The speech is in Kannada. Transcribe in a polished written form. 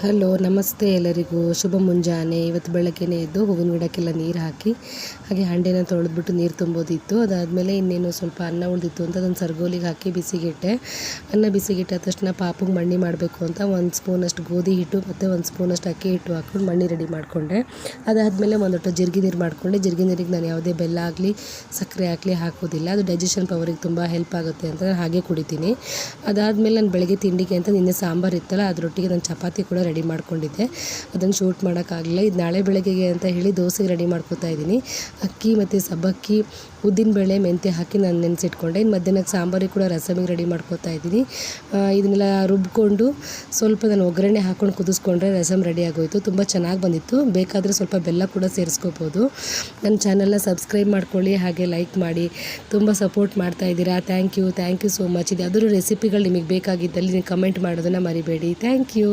ಹಲೋ ನಮಸ್ತೆ ಎಲ್ಲರಿಗೂ ಶುಭ ಮುಂಜಾನೆ. ಇವತ್ತು ಬೆಳಗ್ಗೆನೇ ಎದ್ದು ಹೂವಿನ ಗಿಡಕ್ಕೆಲ್ಲ ನೀರು ಹಾಕಿ ಹಾಗೆ ಹಂಡೆನ ತೊಳೆದ್ಬಿಟ್ಟು ನೀರು ತುಂಬೋದಿತ್ತು. ಅದಾದಮೇಲೆ ಇನ್ನೇನು ಸ್ವಲ್ಪ ಅನ್ನ ಉಳಿದಿತ್ತು ಅಂತ ಅದನ್ನು ಸರ್ಗೋಲಿಗೆ ಹಾಕಿ ಬಿಸಿಗಿಟ್ಟೆ. ಅನ್ನ ಬಿಸಿಗಿಟ್ಟ ತಕ್ಷಣ ಪಾಪುಗೆ ಮಣ್ಣಿ ಮಾಡಬೇಕು ಅಂತ 1 ಸ್ಪೂನಷ್ಟು ಗೋಧಿ ಹಿಟ್ಟು ಮತ್ತು 1 ಸ್ಪೂನಷ್ಟು ಅಕ್ಕಿ ಹಿಟ್ಟು ಹಾಕ್ಕೊಂಡು ಮಣ್ಣಿ ರೆಡಿ ಮಾಡಿಕೊಂಡೆ. ಅದಾದಮೇಲೆ ಒಂದೊಟ್ಟು ಜೀರಿಗೆ ನೀರು ಮಾಡಿಕೊಂಡೆ. ಜೀರಿಗೆ ನೀರಿಗೆ ನಾನು ಯಾವುದೇ ಬೆಲ್ಲ ಆಗಲಿ ಸಕ್ಕರೆ ಆಗಲಿ ಹಾಕೋದಿಲ್ಲ, ಅದು ಡೈಜೆಷನ್ ಪವರಿಗೆ ತುಂಬ ಹೆಲ್ಪ್ ಆಗುತ್ತೆ ಅಂತ ನಾನು ಹಾಗೆ ಕುಡಿತೀನಿ. ಅದಾದಮೇಲೆ ನಾನು ಬೆಳಗ್ಗೆ ತಿಂಡಿಗೆ ಅಂತ ನಿನ್ನೆ ಸಾಂಬಾರು ಇತ್ತಲ್ಲ, ಅದರೊಟ್ಟಿಗೆ ನಾನು ಚಪಾತಿ ಕೂಡ ರೆಡಿ ಮಾಡ್ಕೊಂಡಿದ್ದೆ. ಅದನ್ನು ಶೂಟ್ ಮಾಡೋಕ್ಕಾಗಲಿಲ್ಲ. ಇದು ನಾಳೆ ಬೆಳಗ್ಗೆಗೆ ಅಂತ ಹೇಳಿ ದೋಸೆಗೆ ರೆಡಿ ಮಾಡ್ಕೊತಾ ಇದ್ದೀನಿ. ಅಕ್ಕಿ ಮತ್ತು ಸಬ್ಬಕ್ಕಿ, ಉದ್ದಿನಬೇಳೆ, ಮೆಂತ್ಯ ಹಾಕಿ ನಾನು ನೆನೆಸಿಟ್ಕೊಂಡೆ. ಇನ್ನು ಮಧ್ಯಾಹ್ನಕ್ಕೆ ಸಾಂಬಾರಿಗೆ ಕೂಡ ರಸಮಿಗೆ ರೆಡಿ ಮಾಡ್ಕೊತಾ ಇದ್ದೀನಿ. ಇದನ್ನೆಲ್ಲ ರುಬ್ಕೊಂಡು ಸ್ವಲ್ಪ ನಾನು ಒಗ್ಗರಣೆ ಹಾಕ್ಕೊಂಡು ಕುದಿಸ್ಕೊಂಡ್ರೆ ರಸಮ್ ರೆಡಿ ಆಗೋಯಿತು. ತುಂಬ ಚೆನ್ನಾಗಿ ಬಂದಿತ್ತು. ಬೇಕಾದರೆ ಸ್ವಲ್ಪ ಬೆಲ್ಲ ಕೂಡ ಸೇರಿಸ್ಕೋಬೋದು. ನನ್ನ ಚಾನಲ್ನ ಸಬ್ಸ್ಕ್ರೈಬ್ ಮಾಡ್ಕೊಳ್ಳಿ, ಹಾಗೆ ಲೈಕ್ ಮಾಡಿ. ತುಂಬ ಸಪೋರ್ಟ್ ಮಾಡ್ತಾ ಇದ್ದೀರಾ. Thank you so much. ಇದು ಯಾವ್ದಾದ್ರು ರೆಸಿಪಿಗಳು ನಿಮಗೆ ಬೇಕಾಗಿದ್ದಲ್ಲಿ ನೀವು ಕಮೆಂಟ್ ಮಾಡೋದನ್ನು ಮರಿಬೇಡಿ. Thank you